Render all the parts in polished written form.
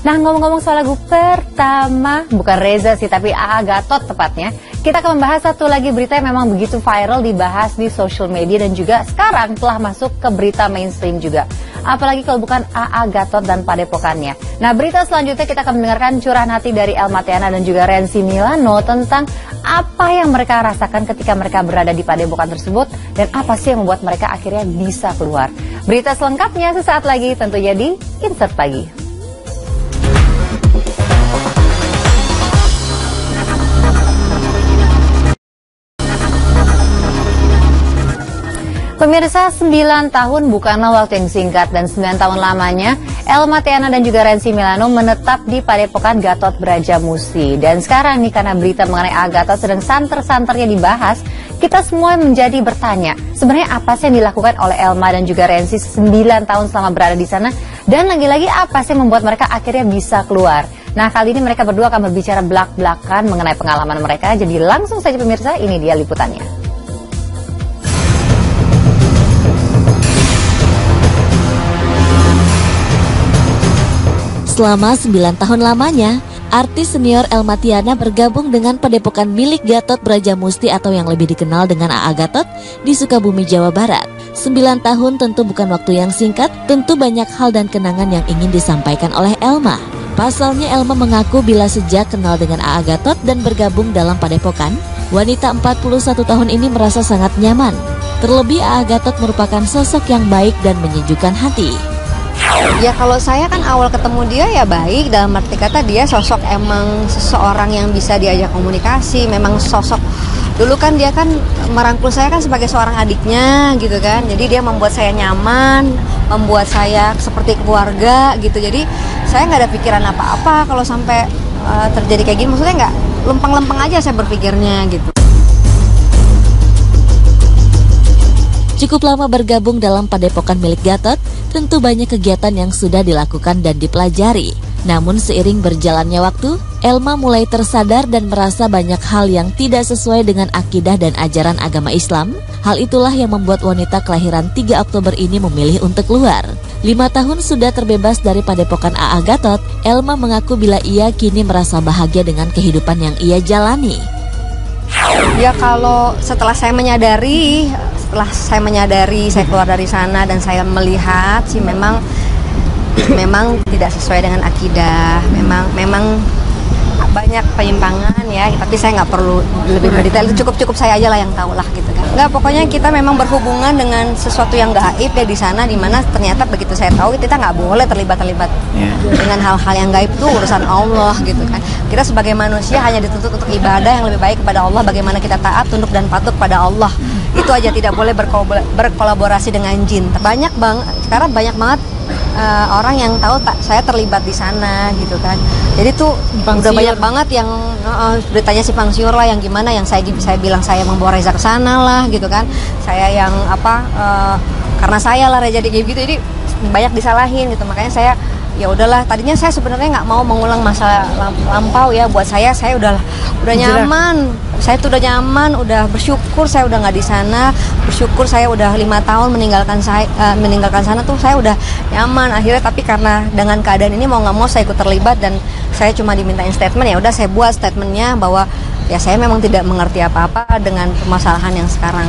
Nah, ngomong-ngomong soal lagu pertama, bukan Reza sih, tapi A.A. Gatot tepatnya. Kita akan membahas satu lagi berita yang memang begitu viral dibahas di social media dan juga sekarang telah masuk ke berita mainstream juga. Apalagi kalau bukan A.A. Gatot dan Padepokannya. Nah, berita selanjutnya kita akan mendengarkan curahan hati dari Elma Tiana dan juga Renzy Milano tentang apa yang mereka rasakan ketika mereka berada di Padepokan tersebut dan apa sih yang membuat mereka akhirnya bisa keluar. Berita selengkapnya sesaat lagi tentunya di Insert Pagi. Pemirsa, 9 tahun bukanlah waktu yang singkat dan 9 tahun lamanya Elma Tiana dan juga Renzy Milano menetap di Padepokan Gatot Brajamusti. Dan sekarang nih karena berita mengenai A.A. Gatot sedang santer-santernya dibahas, kita semua menjadi bertanya, sebenarnya apa sih yang dilakukan oleh Elma dan juga Renzy 9 tahun selama berada di sana? Dan lagi-lagi apa sih yang membuat mereka akhirnya bisa keluar? Nah, kali ini mereka berdua akan berbicara belak-belakan mengenai pengalaman mereka. Jadi langsung saja pemirsa, ini dia liputannya. Selama 9 tahun lamanya, artis senior Elma Tiana bergabung dengan Padepokan milik Gatot Brajamusti atau yang lebih dikenal dengan A.A. Gatot di Sukabumi, Jawa Barat. 9 tahun tentu bukan waktu yang singkat, tentu banyak hal dan kenangan yang ingin disampaikan oleh Elma. Pasalnya Elma mengaku bila sejak kenal dengan A.A. Gatot dan bergabung dalam Padepokan, wanita 41 tahun ini merasa sangat nyaman. Terlebih A.A. Gatot merupakan sosok yang baik dan menyejukkan hati. Ya kalau saya kan awal ketemu dia ya baik, dalam arti kata dia sosok emang seseorang yang bisa diajak komunikasi. Memang sosok, dulu kan dia kan merangkul saya kan sebagai seorang adiknya gitu kan. Jadi dia membuat saya nyaman, membuat saya seperti keluarga gitu. Jadi saya nggak ada pikiran apa-apa kalau sampai terjadi kayak gini. Maksudnya nggak lempeng-lempeng aja saya berpikirnya gitu. Cukup lama bergabung dalam Padepokan milik Gatot, tentu banyak kegiatan yang sudah dilakukan dan dipelajari. Namun seiring berjalannya waktu, Elma mulai tersadar dan merasa banyak hal yang tidak sesuai dengan akidah dan ajaran agama Islam. Hal itulah yang membuat wanita kelahiran 3 Oktober ini memilih untuk keluar. 5 tahun sudah terbebas dari Padepokan A.A. Gatot, Elma mengaku bila ia kini merasa bahagia dengan kehidupan yang ia jalani. Ya kalau setelah saya menyadari, saya keluar dari sana dan saya melihat sih memang tidak sesuai dengan akidah, memang banyak penyimpangan ya, tapi saya nggak perlu lebih mendetail, itu cukup saya aja lah yang tahu lah gitu kan. Nggak, pokoknya kita memang berhubungan dengan sesuatu yang gaib ya di sana, dimana ternyata begitu saya tahu kita nggak boleh terlibat dengan hal-hal yang gaib, itu urusan Allah gitu kan. Kita sebagai manusia hanya dituntut untuk ibadah yang lebih baik kepada Allah, bagaimana kita taat, tunduk dan patuh kepada Allah. Itu aja, tidak boleh berkolaborasi dengan jin. Sekarang banyak banget orang yang tahu saya terlibat di sana gitu kan. Jadi tuh udah banyak banget yang beritanya simpang siur lah, yang gimana, yang saya bilang saya membawa Reza ke sana lah gitu kan. Saya yang karena saya lah Reza kayak gitu, jadi banyak disalahin gitu. Makanya saya ya udahlah, tadinya saya sebenarnya nggak mau mengulang masa lampau ya. Buat saya udah nyaman. Saya tuh udah nyaman, udah bersyukur saya udah nggak di sana, bersyukur saya udah 5 tahun meninggalkan sana tuh saya udah nyaman akhirnya. Tapi karena dengan keadaan ini mau nggak mau saya ikut terlibat dan saya cuma dimintain statement, ya udah saya buat statementnya bahwa ya saya memang tidak mengerti apa-apa dengan permasalahan yang sekarang.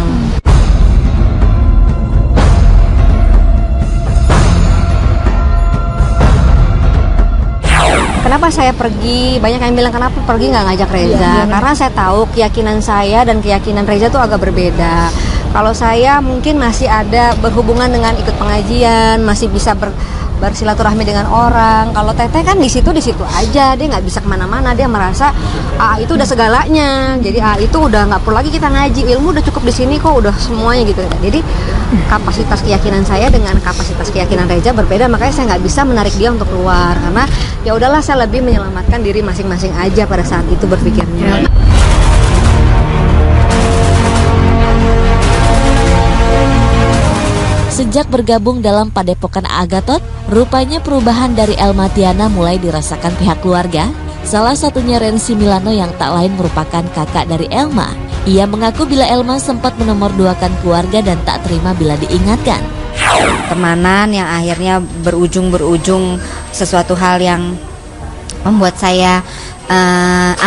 Kenapa saya pergi? Banyak yang bilang kenapa pergi nggak ngajak Reza? Karena saya tahu keyakinan saya dan keyakinan Reza tuh agak berbeda. Kalau saya mungkin masih ada berhubungan dengan ikut pengajian, masih bisa bersilaturahmi dengan orang. Kalau Teteh kan di situ aja, dia nggak bisa kemana-mana. Dia merasa itu udah segalanya. Jadi itu udah nggak perlu lagi kita ngaji, ilmu udah cukup di sini kok, udah semuanya gitu. Jadi kapasitas keyakinan saya dengan kapasitas keyakinan Reza berbeda, makanya saya nggak bisa menarik dia untuk keluar. Karena ya udahlah, saya lebih menyelamatkan diri masing-masing aja pada saat itu berpikirnya. Sejak bergabung dalam Padepokan A.A. Gatot, rupanya perubahan dari Elma Tiana mulai dirasakan pihak keluarga. Salah satunya Renzy Milano yang tak lain merupakan kakak dari Elma. Ia mengaku bila Elma sempat menomorduakan keluarga dan tak terima bila diingatkan. Pertemanan yang akhirnya berujung sesuatu hal yang membuat saya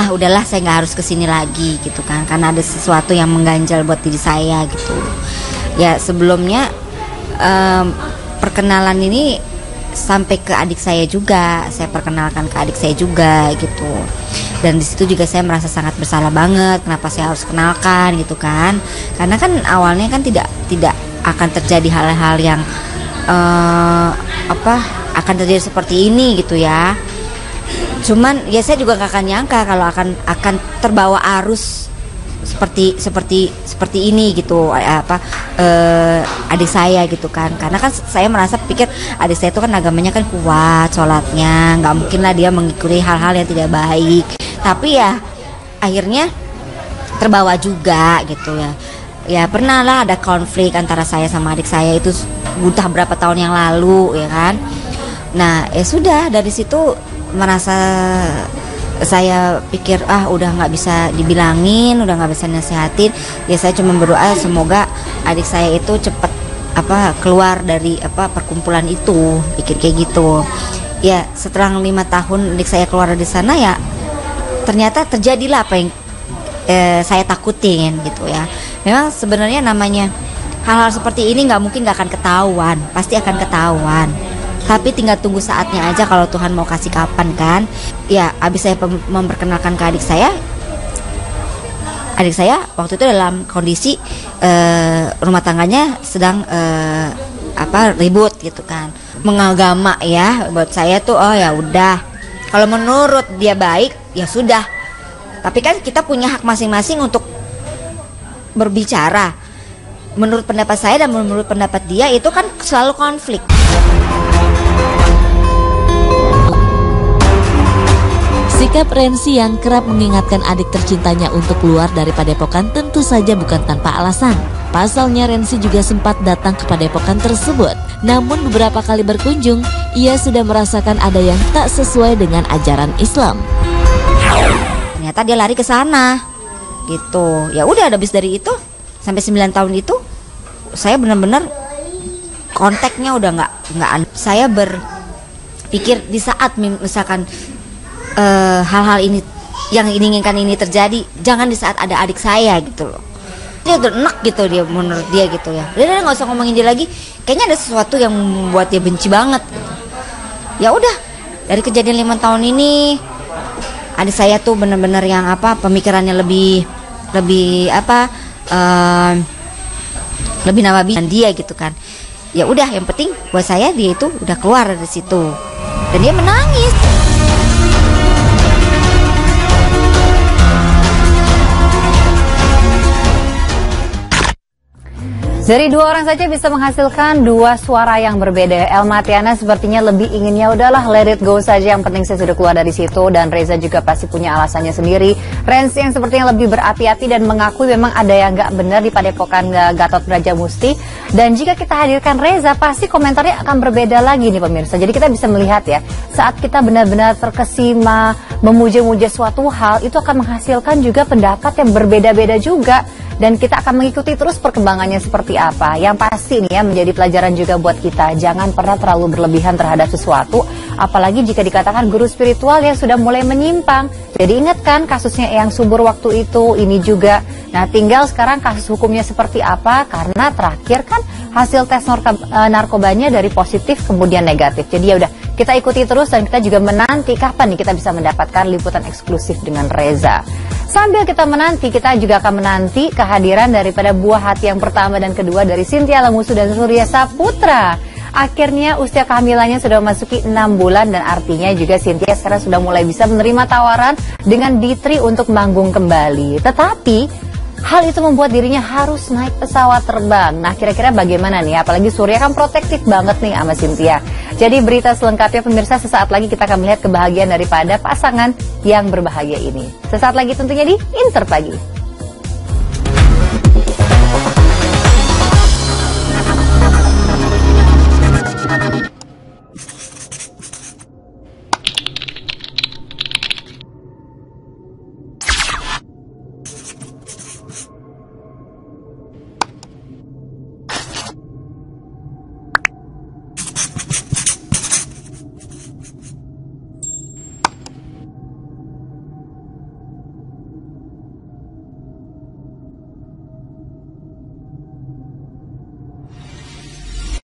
udahlah saya nggak harus kesini lagi gitu kan, karena ada sesuatu yang mengganjal buat diri saya gitu. Ya sebelumnya perkenalan ini sampai ke adik saya juga, saya perkenalkan ke adik saya juga gitu. Dan di situ juga saya merasa sangat bersalah banget, kenapa saya harus kenalkan gitu kan? Karena kan awalnya kan tidak akan terjadi hal-hal yang akan terjadi seperti ini gitu ya. Cuman ya saya juga gak akan nyangka kalau akan terbawa arus seperti ini gitu, adik saya gitu kan. Karena kan saya merasa pikir adik saya itu kan agamanya kan kuat, sholatnya nggak mungkin lah dia mengikuti hal-hal yang tidak baik. Tapi ya akhirnya terbawa juga gitu ya. Ya pernah lah ada konflik antara saya sama adik saya itu udah berapa tahun yang lalu ya kan. Nah ya sudah, dari situ merasa saya pikir udah nggak bisa dibilangin, udah nggak bisa nasihatin. Ya saya cuma berdoa semoga adik saya itu cepat keluar dari perkumpulan itu, pikir kayak gitu. Ya setelah 5 tahun adik saya keluar dari sana, ya ternyata terjadilah apa yang saya takutin gitu ya. Memang sebenarnya namanya hal-hal seperti ini nggak mungkin nggak akan ketahuan, pasti akan ketahuan. Tapi tinggal tunggu saatnya aja kalau Tuhan mau kasih kapan kan. Ya abis saya memperkenalkan ke adik saya waktu itu dalam kondisi rumah tangganya sedang ribut gitu kan, mengagama ya. Buat saya tuh ya udah, kalau menurut dia baik ya sudah. Tapi kan kita punya hak masing-masing untuk berbicara. Menurut pendapat saya dan menurut pendapat dia itu kan selalu konflik. Sikap Rensi yang kerap mengingatkan adik tercintanya untuk keluar dari padepokan tentu saja bukan tanpa alasan. Pasalnya Rensi juga sempat datang ke padepokan tersebut. Namun beberapa kali berkunjung, ia sudah merasakan ada yang tak sesuai dengan ajaran Islam. Ternyata dia lari ke sana gitu. Ya udah, habis dari itu sampai 9 tahun itu saya benar-benar kontaknya udah nggak. Saya berpikir di saat misalkan hal-hal ini yang diinginkan ini terjadi, jangan di saat ada adik saya gitu loh. Dia udah enak gitu, dia menurut dia gitu ya. Dia nggak usah ngomongin dia lagi. Kayaknya ada sesuatu yang membuat dia benci banget. Ya udah, dari kejadian 5 tahun ini adik saya tuh benar-benar yang pemikirannya lebih nawabi dia gitu kan. Ya udah, yang penting buat saya dia itu udah keluar dari situ dan dia menangis. Dari 2 orang saja bisa menghasilkan 2 suara yang berbeda. Elmatiana sepertinya lebih inginnya udahlah let it go saja, yang penting saya sudah keluar dari situ. Dan Reza juga pasti punya alasannya sendiri. Rensi yang sepertinya lebih berhati-hati dan mengakui memang ada yang nggak benar di padepokan Gatot Brajamusti. Dan jika kita hadirkan Reza, pasti komentarnya akan berbeda lagi nih pemirsa. Jadi kita bisa melihat ya, saat kita benar-benar terkesima memuja-muja suatu hal, itu akan menghasilkan juga pendapat yang berbeda-beda juga. Dan kita akan mengikuti terus perkembangannya seperti apa. Yang pasti nih ya, menjadi pelajaran juga buat kita. Jangan pernah terlalu berlebihan terhadap sesuatu. Apalagi jika dikatakan guru spiritual yang sudah mulai menyimpang. Jadi ingat kan kasusnya Eyang Subur waktu itu, ini juga. Nah tinggal sekarang kasus hukumnya seperti apa. Karena terakhir kan hasil tes narkobanya dari positif kemudian negatif. Jadi ya udah, kita ikuti terus dan kita juga menanti kapan nih kita bisa mendapatkan liputan eksklusif dengan Reza. Sambil kita menanti, kita juga akan menanti kehadiran daripada buah hati yang pertama dan kedua dari Cynthia Lamusu dan Surya Saputra. Akhirnya usia kehamilannya sudah memasuki 6 bulan dan artinya juga Cynthia sekarang sudah mulai bisa menerima tawaran dengan Ditri untuk manggung kembali. Tetapi hal itu membuat dirinya harus naik pesawat terbang. Nah kira-kira bagaimana nih? Apalagi Surya kan protektif banget nih sama Cynthia. Jadi berita selengkapnya pemirsa, sesaat lagi kita akan melihat kebahagiaan daripada pasangan yang berbahagia ini. Sesaat lagi tentunya di Inter Pagi.